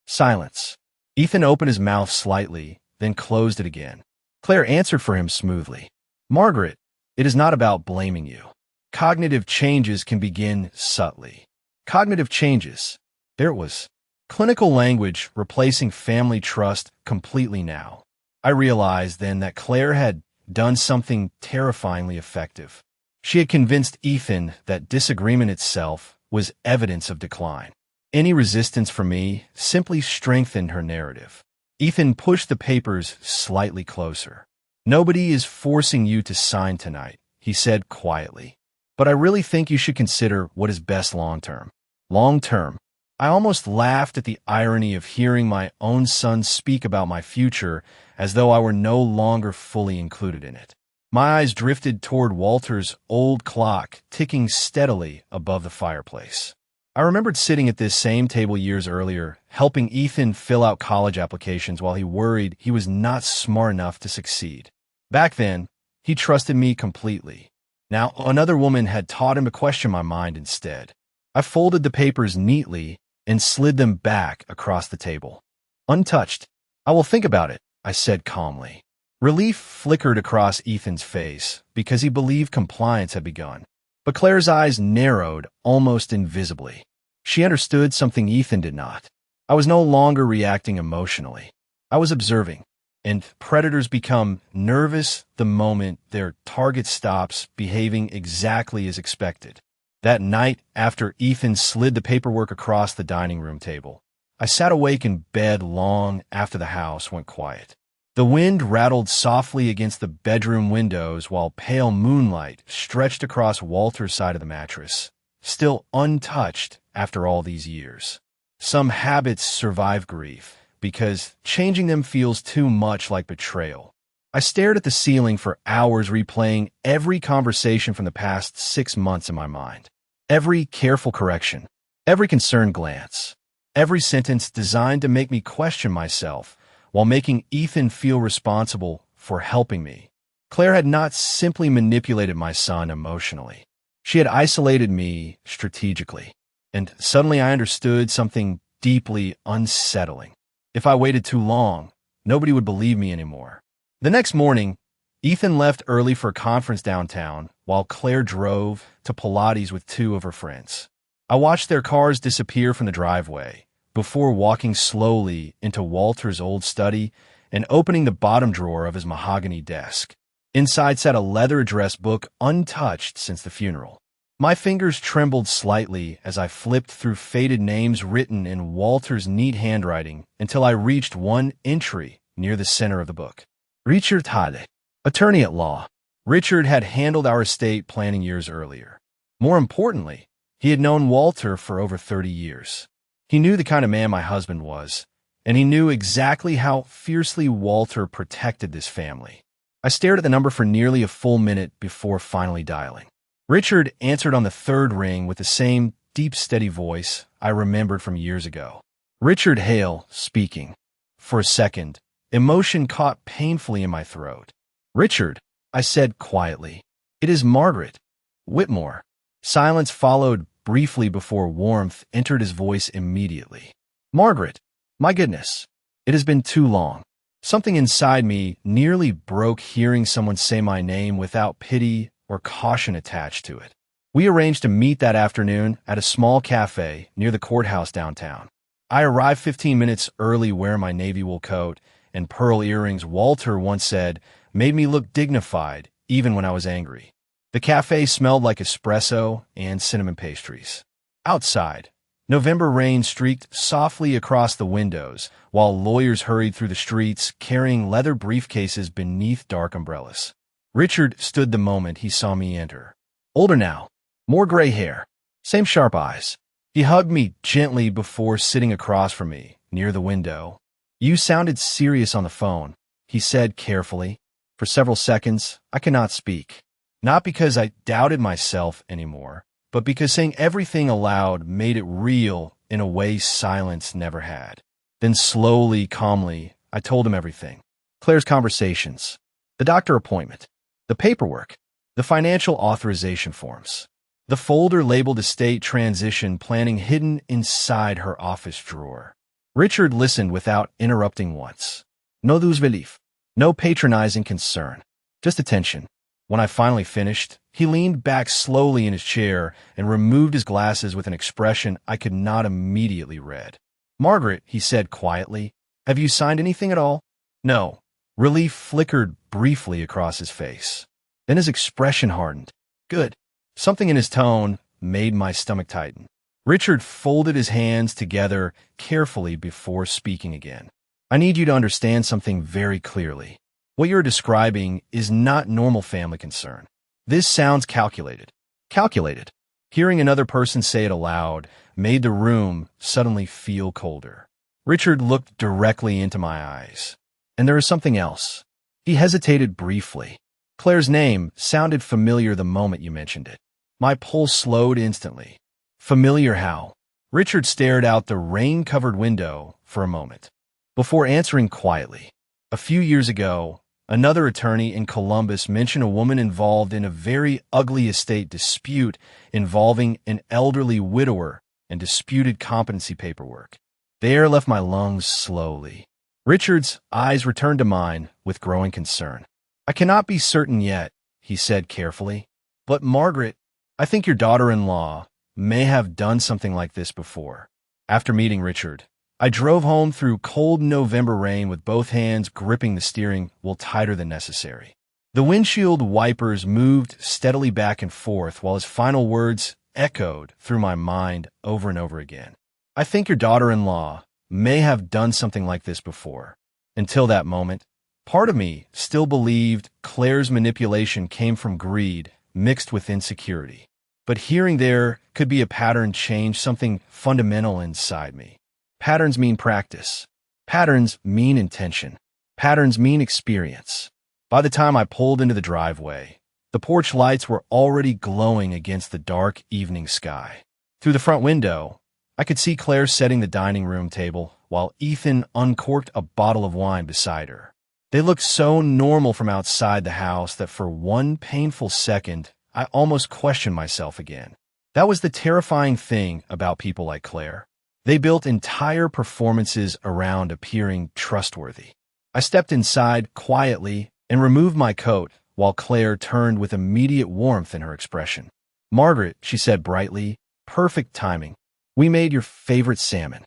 Silence. Ethan opened his mouth slightly, then closed it again. Claire answered for him smoothly. "Margaret, it is not about blaming you. Cognitive changes can begin subtly." Cognitive changes. There it was. Clinical language replacing family trust completely now. I realized then that Claire had done something terrifyingly effective. She had convinced Ethan that disagreement itself was evidence of decline. Any resistance from me simply strengthened her narrative. Ethan pushed the papers slightly closer. "Nobody is forcing you to sign tonight," he said quietly. "But I really think you should consider what is best long-term." Long-term. I almost laughed at the irony of hearing my own son speak about my future as though I were no longer fully included in it. My eyes drifted toward Walter's old clock ticking steadily above the fireplace. I remembered sitting at this same table years earlier, helping Ethan fill out college applications while he worried he was not smart enough to succeed. Back then, he trusted me completely. Now, another woman had taught him to question my mind instead. I folded the papers neatly and slid them back across the table. "Untouched. I will think about it," I said calmly. Relief flickered across Ethan's face because he believed compliance had begun. But Claire's eyes narrowed almost invisibly. She understood something Ethan did not. I was no longer reacting emotionally. I was observing. And predators become nervous the moment their target stops behaving exactly as expected. That night, after Ethan slid the paperwork across the dining room table, I sat awake in bed long after the house went quiet. The wind rattled softly against the bedroom windows while pale moonlight stretched across Walter's side of the mattress, still untouched after all these years. Some habits survive grief because changing them feels too much like betrayal. I stared at the ceiling for hours, replaying every conversation from the past 6 months in my mind. Every careful correction, every concerned glance, every sentence designed to make me question myself while making Ethan feel responsible for helping me. Claire had not simply manipulated my son emotionally. She had isolated me strategically. And suddenly I understood something deeply unsettling. If I waited too long, nobody would believe me anymore. The next morning, Ethan left early for a conference downtown while Claire drove to Pilates with two of her friends. I watched their cars disappear from the driveway before walking slowly into Walter's old study and opening the bottom drawer of his mahogany desk. Inside sat a leather-addressed book untouched since the funeral. My fingers trembled slightly as I flipped through faded names written in Walter's neat handwriting until I reached one entry near the center of the book. Richard Hade, attorney at law. Richard had handled our estate planning years earlier. More importantly, he had known Walter for over 30 years. He knew the kind of man my husband was, and he knew exactly how fiercely Walter protected this family. I stared at the number for nearly a full minute before finally dialing. Richard answered on the third ring with the same deep, steady voice I remembered from years ago. Richard Hale speaking. For a second, emotion caught painfully in my throat. Richard, I said quietly. It is Margaret. Whitmore. Silence followed briefly before warmth entered his voice immediately. Margaret, my goodness, it has been too long. Something inside me nearly broke hearing someone say my name without pity or caution attached to it. We arranged to meet that afternoon at a small cafe near the courthouse downtown. I arrived 15 minutes early wearing my navy wool coat and pearl earrings Walter once said made me look dignified even when I was angry. The cafe smelled like espresso and cinnamon pastries. Outside, November rain streaked softly across the windows while lawyers hurried through the streets carrying leather briefcases beneath dark umbrellas. Richard stood the moment he saw me enter. Older now, more gray hair, same sharp eyes. He hugged me gently before sitting across from me, near the window. You sounded serious on the phone, he said carefully. For several seconds, I could not speak. Not because I doubted myself anymore, but because saying everything aloud made it real in a way silence never had. Then slowly, calmly, I told him everything. Claire's conversations, the doctor appointment, the paperwork, the financial authorization forms, the folder labeled estate transition planning hidden inside her office drawer. Richard listened without interrupting once. No douce relief, no patronizing concern, just attention. When I finally finished, he leaned back slowly in his chair and removed his glasses with an expression I could not immediately read. Margaret, he said quietly, have you signed anything at all? No. Relief flickered briefly across his face. Then his expression hardened. Good. Something in his tone made my stomach tighten. Richard folded his hands together carefully before speaking again. I need you to understand something very clearly. What you're describing is not normal family concern. This sounds calculated. Calculated. Hearing another person say it aloud made the room suddenly feel colder. Richard looked directly into my eyes. And there is something else. He hesitated briefly. Claire's name sounded familiar the moment you mentioned it. My pulse slowed instantly. Familiar how? Richard stared out the rain-covered window for a moment, before answering quietly. A few years ago, another attorney in Columbus mentioned a woman involved in a very ugly estate dispute involving an elderly widower and disputed competency paperwork. The air left my lungs slowly. Richard's eyes returned to mine with growing concern. I cannot be certain yet, he said carefully, but Margaret, I think your daughter-in-law may have done something like this before. After meeting Richard, I drove home through cold November rain with both hands gripping the steering wheel tighter than necessary. The windshield wipers moved steadily back and forth while his final words echoed through my mind over and over again. I think your daughter-in-law may have done something like this before. Until that moment, part of me still believed Claire's manipulation came from greed mixed with insecurity. But hearing there could be a pattern changed something fundamental inside me. Patterns mean practice. Patterns mean intention. Patterns mean experience. By the time I pulled into the driveway, the porch lights were already glowing against the dark evening sky. Through the front window, I could see Claire setting the dining room table while Ethan uncorked a bottle of wine beside her. They looked so normal from outside the house that for one painful second, I almost questioned myself again. That was the terrifying thing about people like Claire. They built entire performances around appearing trustworthy. I stepped inside quietly and removed my coat while Claire turned with immediate warmth in her expression. "Margaret," she said brightly, "perfect timing. We made your favorite salmon."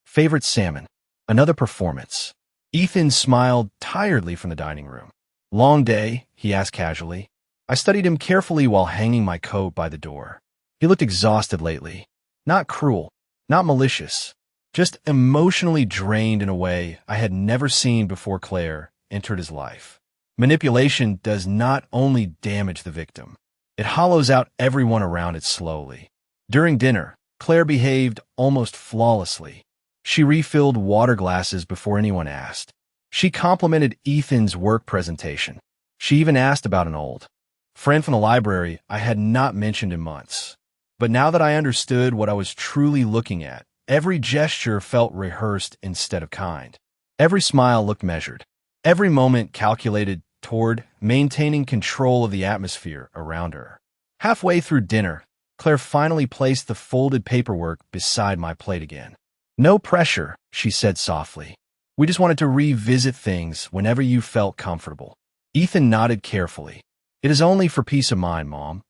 Favorite salmon. Another performance. Ethan smiled tiredly from the dining room. "Long day?" he asked casually. I studied him carefully while hanging my coat by the door. He looked exhausted lately. Not cruel, not malicious, just emotionally drained in a way I had never seen before Claire entered his life. Manipulation does not only damage the victim, it hollows out everyone around it slowly. During dinner, Claire behaved almost flawlessly. She refilled water glasses before anyone asked. She complimented Ethan's work presentation. She even asked about an old friend from the library I had not mentioned in months. But now that I understood what I was truly looking at, every gesture felt rehearsed instead of kind. Every smile looked measured. Every moment calculated toward maintaining control of the atmosphere around her. Halfway through dinner, Claire finally placed the folded paperwork beside my plate again. "No pressure," she said softly. "We just wanted to revisit things whenever you felt comfortable." Ethan nodded carefully. "It is only for peace of mind, Mom."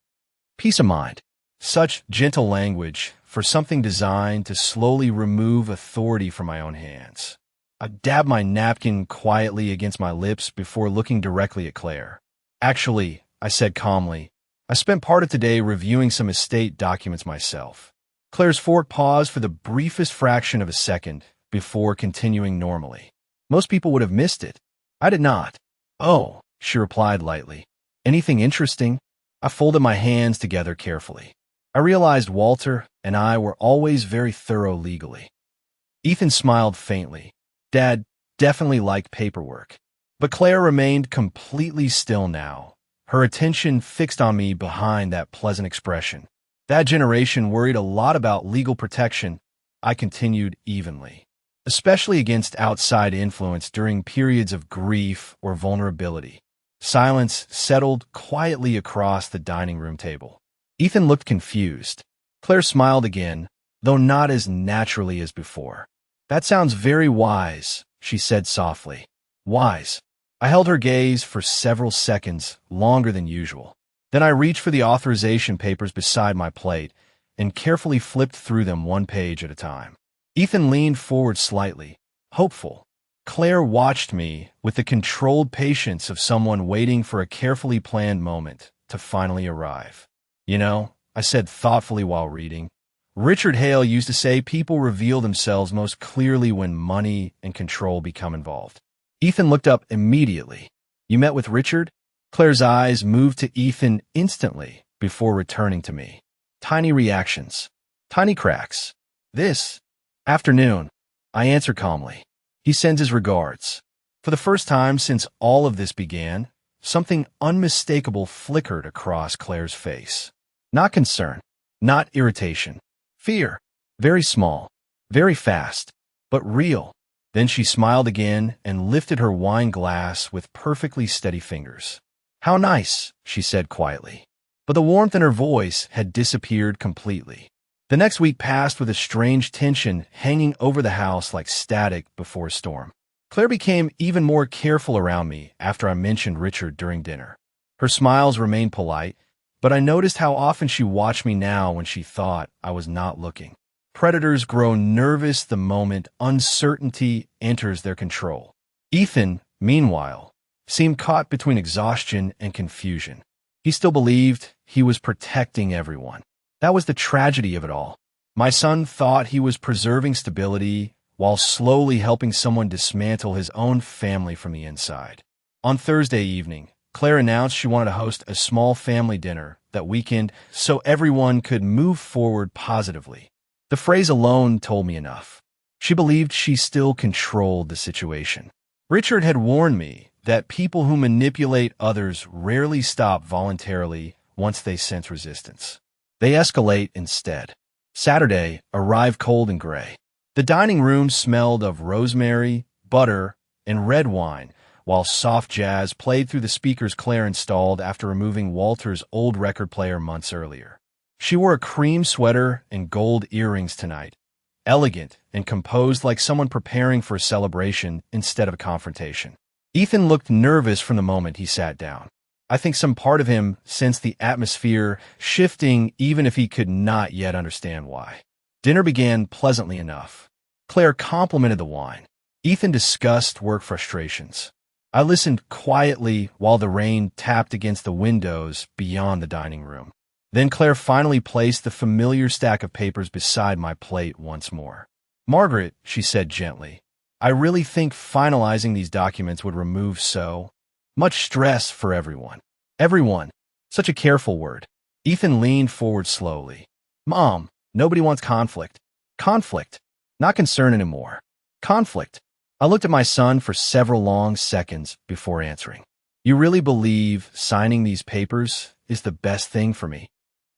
Peace of mind. Such gentle language for something designed to slowly remove authority from my own hands. I dabbed my napkin quietly against my lips before looking directly at Claire. "Actually," I said calmly, "I spent part of today reviewing some estate documents myself." Claire's fork paused for the briefest fraction of a second before continuing normally. Most people would have missed it. I did not. "Oh," she replied lightly. "Anything interesting?" I folded my hands together carefully. I realized Walter and I were always very thorough legally. Ethan smiled faintly. Dad definitely liked paperwork. But Claire remained completely still now, her attention fixed on me behind that pleasant expression. That generation worried a lot about legal protection, I continued evenly, especially against outside influence during periods of grief or vulnerability. Silence settled quietly across the dining room table. Ethan looked confused. Claire smiled again, though not as naturally as before. "That sounds very wise," she said softly. "Wise." I held her gaze for several seconds, longer than usual. Then I reached for the authorization papers beside my plate and carefully flipped through them one page at a time. Ethan leaned forward slightly, hopeful. Claire watched me with the controlled patience of someone waiting for a carefully planned moment to finally arrive. "You know," I said thoughtfully while reading, "Richard Hale used to say people reveal themselves most clearly when money and control become involved." Ethan looked up immediately. "You met with Richard?" Claire's eyes moved to Ethan instantly before returning to me. Tiny reactions. Tiny cracks. "This afternoon," I answered calmly. "He sends his regards." For the first time since all of this began, something unmistakable flickered across Claire's face. Not concern, not irritation. Fear. Very small, very fast, but real. Then she smiled again and lifted her wine glass with perfectly steady fingers. "How nice," she said quietly. But the warmth in her voice had disappeared completely. The next week passed with a strange tension hanging over the house like static before a storm. Claire became even more careful around me after I mentioned Richard during dinner. Her smiles remained polite, but I noticed how often she watched me now when she thought I was not looking. Predators grow nervous the moment uncertainty enters their control. Ethan, meanwhile, seemed caught between exhaustion and confusion. He still believed he was protecting everyone. That was the tragedy of it all. My son thought he was preserving stability while slowly helping someone dismantle his own family from the inside. On Thursday evening, Claire announced she wanted to host a small family dinner that weekend so everyone could move forward positively. The phrase alone told me enough. She believed she still controlled the situation. Richard had warned me that people who manipulate others rarely stop voluntarily once they sense resistance. They escalate instead. Saturday arrived cold and gray. The dining room smelled of rosemary, butter, and red wine, while soft jazz played through the speakers Claire installed after removing Walter's old record player months earlier. She wore a cream sweater and gold earrings tonight, elegant and composed like someone preparing for a celebration instead of a confrontation. Ethan looked nervous from the moment he sat down. I think some part of him sensed the atmosphere shifting even if he could not yet understand why. Dinner began pleasantly enough. Claire complimented the wine. Ethan discussed work frustrations. I listened quietly while the rain tapped against the windows beyond the dining room. Then Claire finally placed the familiar stack of papers beside my plate once more. "Margaret," she said gently, "I really think finalizing these documents would remove so much stress for everyone." Everyone. Such a careful word. Ethan leaned forward slowly. "Mom, nobody wants conflict." "Conflict. Not concern anymore. Conflict." I looked at my son for several long seconds before answering. "You really believe signing these papers is the best thing for me?"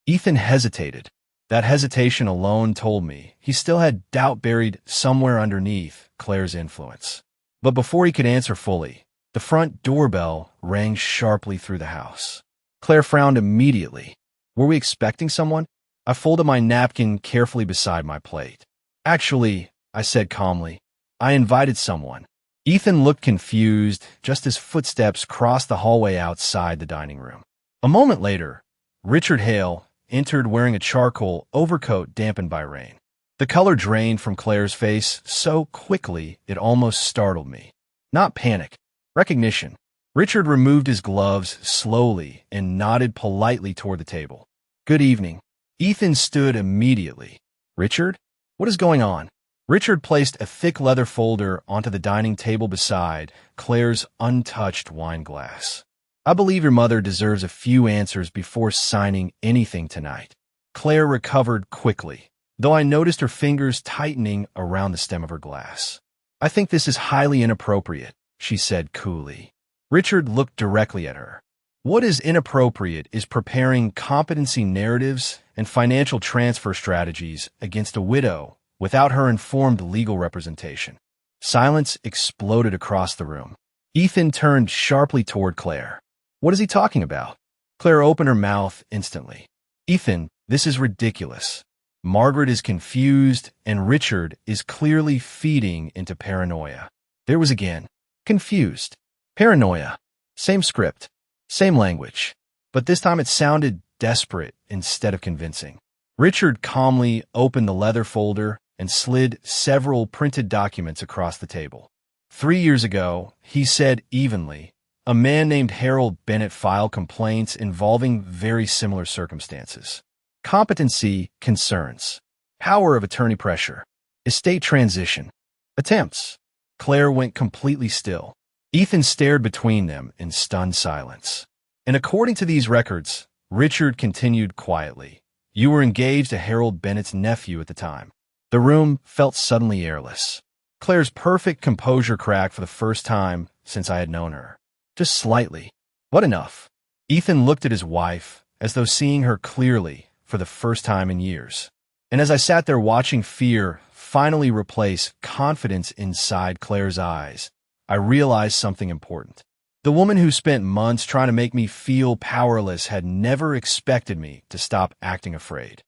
Ethan hesitated. That hesitation alone told me he still had doubt buried somewhere underneath Claire's influence. But before he could answer fully, the front doorbell rang sharply through the house. Claire frowned immediately. Were we expecting someone? I folded my napkin carefully beside my plate. "Actually," I said calmly, "I invited someone." Ethan looked confused just as footsteps crossed the hallway outside the dining room. A moment later, Richard Hale entered wearing a charcoal overcoat dampened by rain. The color drained from Claire's face so quickly it almost startled me. Not panic, recognition. Richard removed his gloves slowly and nodded politely toward the table. "Good evening." Ethan stood immediately. "Richard? What is going on?" Richard placed a thick leather folder onto the dining table beside Claire's untouched wine glass. "I believe your mother deserves a few answers before signing anything tonight." Claire recovered quickly, though I noticed her fingers tightening around the stem of her glass. "I think this is highly inappropriate," she said coolly. Richard looked directly at her. "What is inappropriate is preparing competency narratives and financial transfer strategies against a widow without her informed legal representation." Silence exploded across the room. Ethan turned sharply toward Claire. "What is he talking about?" Claire opened her mouth instantly. "Ethan, this is ridiculous. Margaret is confused, and Richard is clearly feeding into paranoia." There was again. Confused. Paranoia. Same script. Same language. But this time it sounded desperate instead of convincing. Richard calmly opened the leather folder and slid several printed documents across the table. 3 years ago, he said evenly, a man named Harold Bennett filed complaints involving very similar circumstances. Competency concerns. Power of attorney pressure. Estate transition. Attempts. Claire went completely still. Ethan stared between them in stunned silence. "And according to these records," Richard continued quietly, "you were engaged to Harold Bennett's nephew at the time." The room felt suddenly airless. Claire's perfect composure cracked for the first time since I had known her. Just slightly. "What enough?" Ethan looked at his wife as though seeing her clearly for the first time in years. And as I sat there watching fear finally replace confidence inside Claire's eyes, I realized something important. The woman who spent months trying to make me feel powerless had never expected me to stop acting afraid.